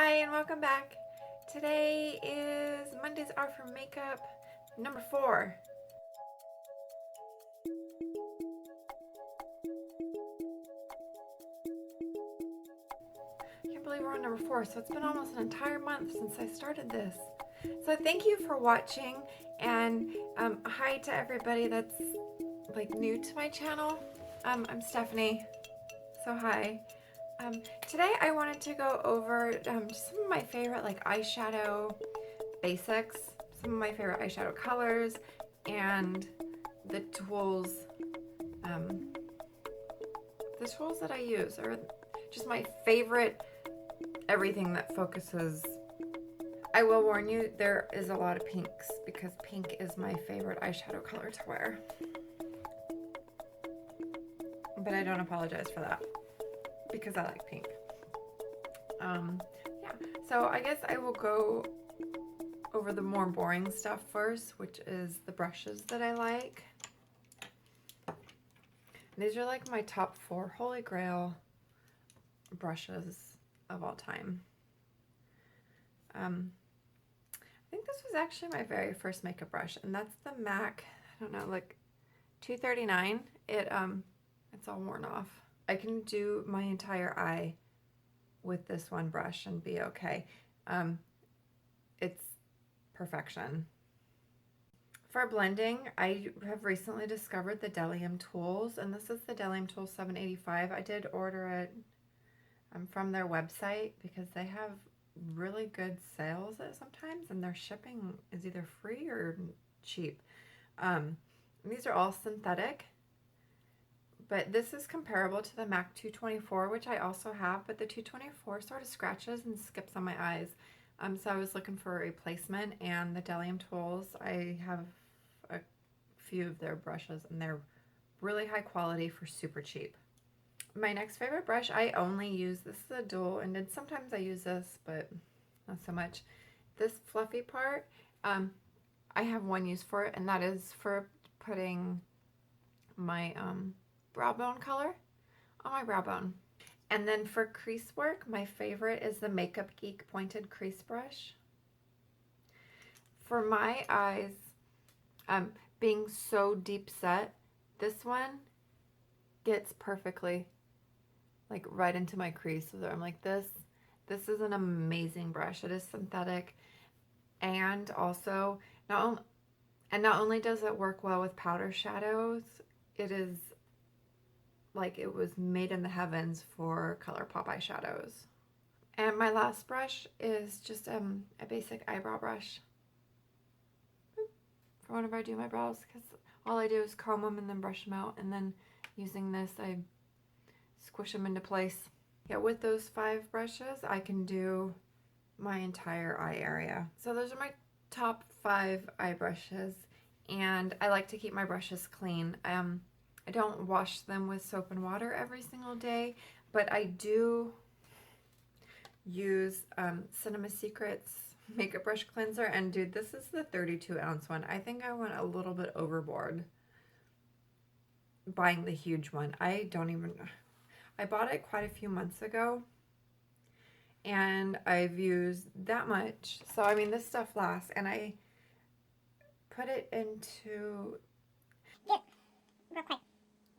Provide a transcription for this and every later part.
Hi and welcome back. Today is Mondays Are for Makeup number 4. I can't believe we're on number 4, so it's been almost an entire month since I started this. So thank you for watching, and hi to everybody that's like new to my channel. I'm Stephanie, so hi. Today I wanted to go over just some of my favorite like eyeshadow basics, some of my favorite eyeshadow colors, and the tools that I use, or just my favorite everything that focuses. I will warn you, there is a lot of pinks because pink is my favorite eyeshadow color to wear. But I don't apologize for that because I like pink. Yeah, so I guess I will go over the more boring stuff first, which is the brushes that I like. These are like my top 4 holy grail brushes of all time. I think this was actually my very first makeup brush, and that's the MAC, I don't know, like 239. It's all worn off. I can do my entire eye with this one brush and be okay. It's perfection. For blending, I have recently discovered the Delium tools, and this is the Delium Tool 785. I did order it from their website because they have really good sales sometimes, and their shipping is either free or cheap. These are all synthetic, but this is comparable to the MAC 224, which I also have, but the 224 sort of scratches and skips on my eyes. So I was looking for a replacement, and the Delium tools, I have a few of their brushes, and they're really high quality for super cheap. My next favorite brush, I only use, this is a dual, and then sometimes I use this, but not so much. This fluffy part, I have one use for it, and that is for putting my brow bone color on my brow bone. And then for crease work, my favorite is the Makeup Geek pointed crease brush. For my eyes, being so deep set, this one gets perfectly like right into my crease. So I'm like, this is an amazing brush. It is synthetic, and also not only does it work well with powder shadows, it is like it was made in the heavens for ColourPop eyeshadows. And my last brush is just a basic eyebrow brush for whenever I do my brows, because all I do is comb them and then brush them out, and then using this I squish them into place. Yeah, with those 5 brushes I can do my entire eye area. So those are my top 5 eye brushes, and I like to keep my brushes clean. I don't wash them with soap and water every single day, but I do use Cinema Secrets makeup brush cleanser, and dude, this is the 32-ounce one. I think I went a little bit overboard buying the huge one. I bought it quite a few months ago, and I've used that much. So I mean, this stuff lasts, and I put it into... Yeah, real quick.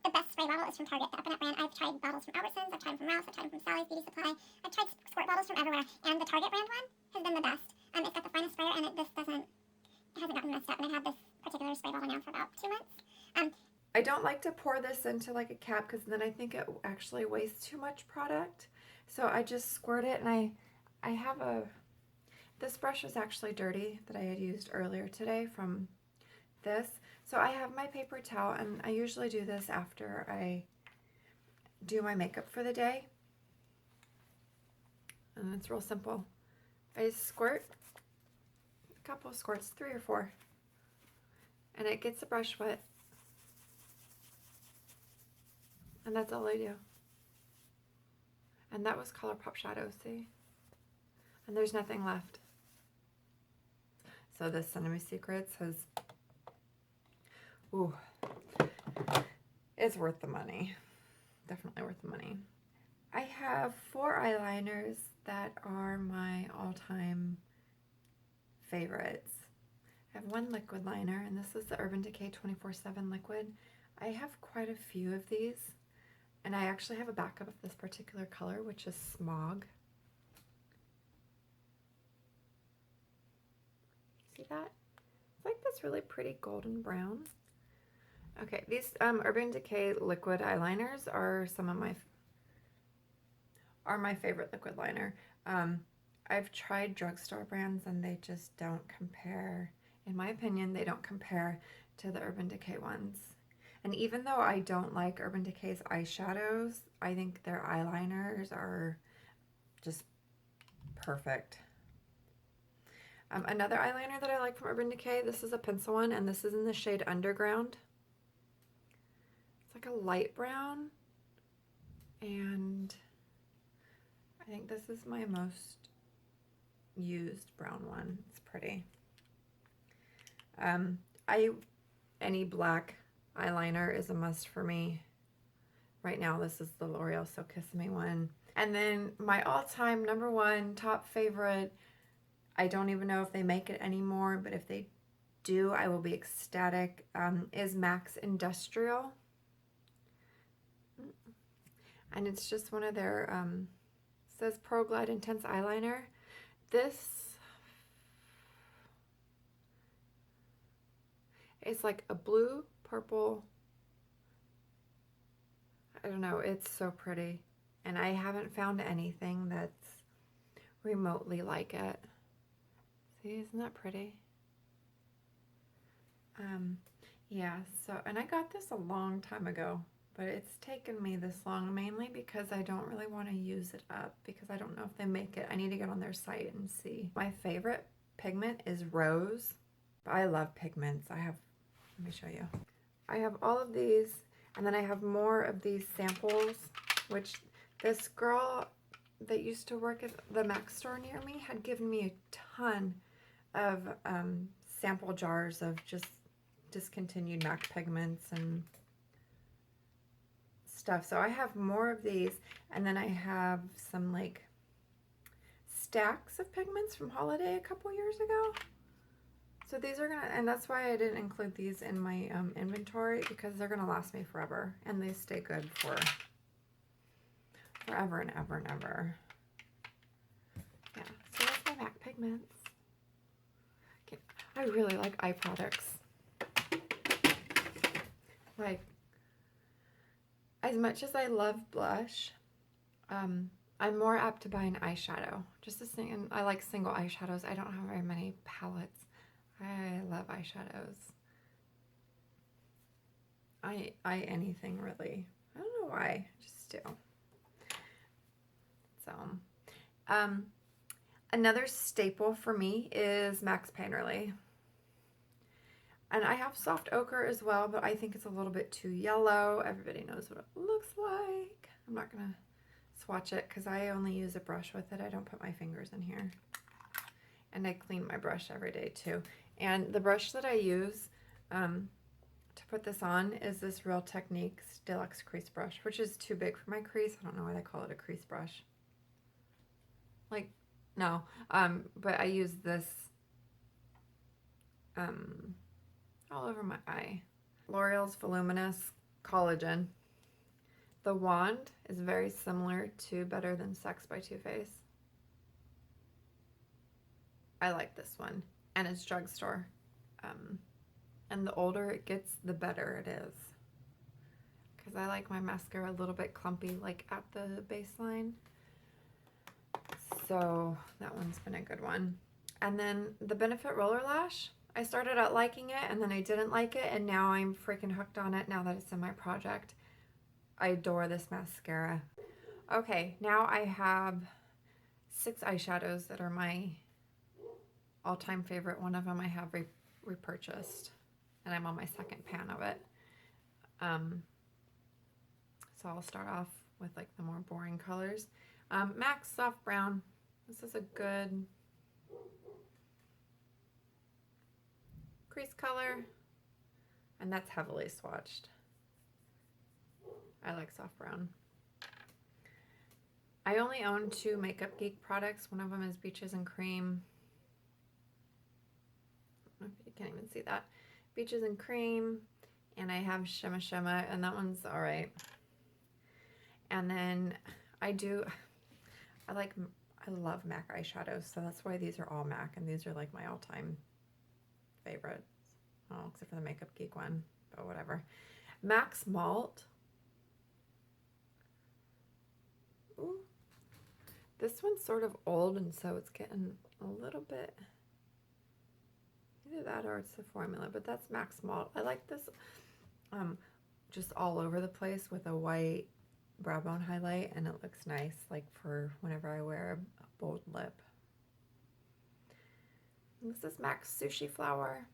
The best spray bottle is from Target, the Up and Up brand. I've tried bottles from Albertsons, I've tried them from Ralph's, I've tried them from Sally's Beauty Supply. I've tried squirt bottles from everywhere, and the Target brand one has been the best. It's got the finest sprayer, and it hasn't gotten messed up, and I've had this particular spray bottle now for about 2 months. I don't like to pour this into like a cap, because then I think it actually wastes too much product. So I just squirt it, and I have this brush is actually dirty that I had used earlier today from this. So I have my paper towel, and I usually do this after I do my makeup for the day. And it's real simple. I just squirt a couple of squirts, 3 or 4, and it gets the brush wet. And that's all I do. And that was ColourPop shadow, see? And there's nothing left. So this Cinema Secrets has, ooh, it's worth the money. Definitely worth the money. I have 4 eyeliners that are my all-time favorites. I have one liquid liner, and this is the Urban Decay 24/7 liquid. I have quite a few of these, and I actually have a backup of this particular color, which is Smog. See that? It's like this really pretty golden brown. Okay, these Urban Decay liquid eyeliners are some of my favorite liquid liner. I've tried drugstore brands and they just don't compare. In my opinion, they don't compare to the Urban Decay ones. And even though I don't like Urban Decay's eyeshadows, I think their eyeliners are just perfect. Another eyeliner that I like from Urban Decay, this is a pencil one, and this is in the shade Underground. It's like a light brown, and I think this is my most used brown one. It's pretty. Any black eyeliner is a must for me. Right now, this is the L'Oreal So Kiss Me one. And then my all-time #1 top favorite, I don't even know if they make it anymore, but if they do, I will be ecstatic, is MAC's Industrial. And it's just one of their, says Pro Glide Intense Eyeliner. This is like a blue, purple, I don't know, it's so pretty. And I haven't found anything that's remotely like it. See, isn't that pretty? Yeah, so, and I got this a long time ago, but it's taken me this long mainly because I don't really want to use it up because I don't know if they make it. I need to get on their site and see. My favorite pigment is Rose. I love pigments. Let me show you. I have all of these, and then I have more of these samples, which this girl that used to work at the MAC store near me had given me a ton of sample jars of just discontinued MAC pigments and stuff. So I have more of these, and then I have some like stacks of pigments from Holiday a couple years ago. So these are gonna, and that's why I didn't include these in my inventory, because they're gonna last me forever, and they stay good for forever and ever and ever. Yeah, so that's my MAC pigments. Okay. I really like eye products. Like, as much as I love blush, I'm more apt to buy an eyeshadow. Just a thing, and I like single eyeshadows. I don't have very many palettes. I love eyeshadows. I anything really. I don't know why, I just do. So, another staple for me is MAC's Painterly. And I have soft ochre as well, but I think it's a little bit too yellow. Everybody knows what it looks like. I'm not gonna swatch it because I only use a brush with it. I don't put my fingers in here. And I clean my brush every day too. And the brush that I use to put this on is this Real Techniques Deluxe Crease Brush, which is too big for my crease. I don't know why they call it a crease brush. Like, no. But I use this all over my eye. L'Oreal's Voluminous Collagen. The wand is very similar to Better Than Sex by Too Faced. I like this one, and it's drugstore. And the older it gets, the better it is. Because I like my mascara a little bit clumpy, like at the baseline. So that one's been a good one. And then the Benefit Roller Lash. I started out liking it, and then I didn't like it, and now I'm freaking hooked on it now that it's in my project. I adore this mascara. Okay, now I have 6 eyeshadows that are my all-time favorite. One of them I have repurchased, and I'm on my second pan of it. So I'll start off with like the more boring colors. MAC's Soft Brown. This is a good crease color, and that's heavily swatched. I like soft brown. I only own 2 Makeup Geek products. One of them is Beaches and Cream. I don't know if you can't even see that. Beaches and Cream. And I have Shimma Shimma, and that one's alright. And then I love MAC eyeshadows, so that's why these are all MAC, and these are like my all-time favorites. Oh, except for the Makeup Geek one, but whatever. Max Malt. Ooh. This one's sort of old, and so it's getting a little bit, either that or it's the formula, but that's Max Malt. I like this just all over the place with a white brow bone highlight, and it looks nice like for whenever I wear a bold lip. And this is Max Sushi Flower.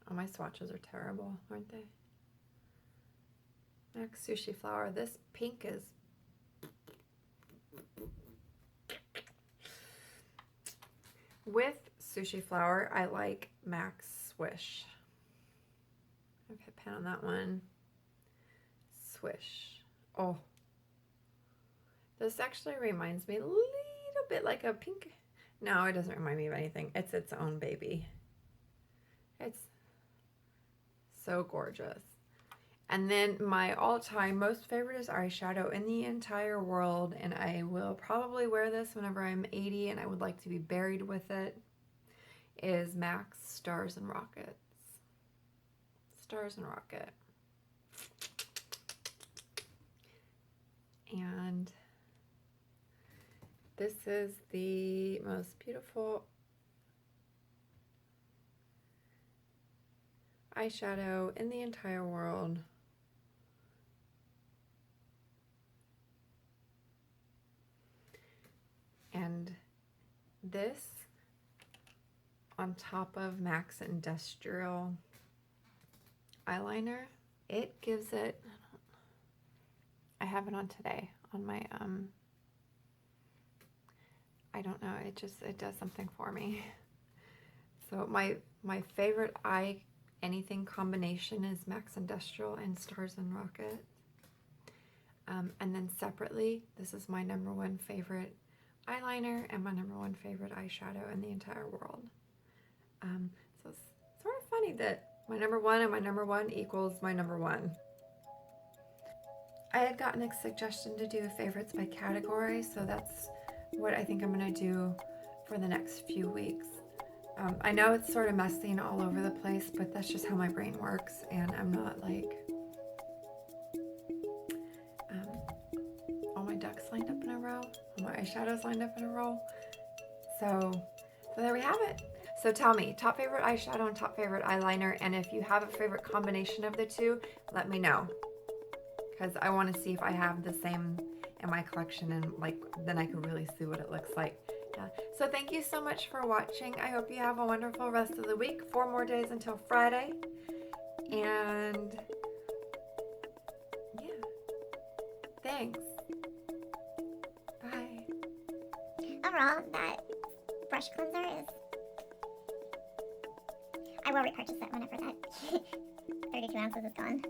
Oh, my swatches are terrible, aren't they? Max Sushi Flower. This pink is with Sushi Flower. I like Max Swish. I've hit pen on that one. Swish. Oh, this actually reminds me a little bit like a pink. No, it doesn't remind me of anything. It's its own baby. It's so gorgeous. And then my all-time most favorite is eyeshadow in the entire world, and I will probably wear this whenever I'm 80 and I would like to be buried with it, is MAC Stars and Rockets. Stars and Rocket. And this is the most beautiful eyeshadow in the entire world. And this on top of MAC's Industrial eyeliner, it gives it, I have it on today on my, I don't know, it does something for me. So my favorite anything combination is MAC's Industrial and Stars and Rocket. And then separately, this is my #1 favorite eyeliner and my #1 favorite eyeshadow in the entire world. So it's sort of funny that my #1 and my #1 equals my #1. I had gotten a suggestion to do favorites by category, so that's what I think I'm going to do for the next few weeks. I know it's sort of messy and all over the place, but that's just how my brain works, and I'm not like all my ducks lined up in a row, all my eyeshadows lined up in a row. So there we have it. So tell me, top favorite eyeshadow and top favorite eyeliner, and if you have a favorite combination of the two, let me know, because I want to see if I have the same in my collection, and like then I can really see what it looks like. Yeah. So thank you so much for watching. I hope you have a wonderful rest of the week. 4 more days until Friday, and yeah, thanks. Bye. Overall, that brush cleanser is... I will repurchase it whenever that 32 ounces is gone.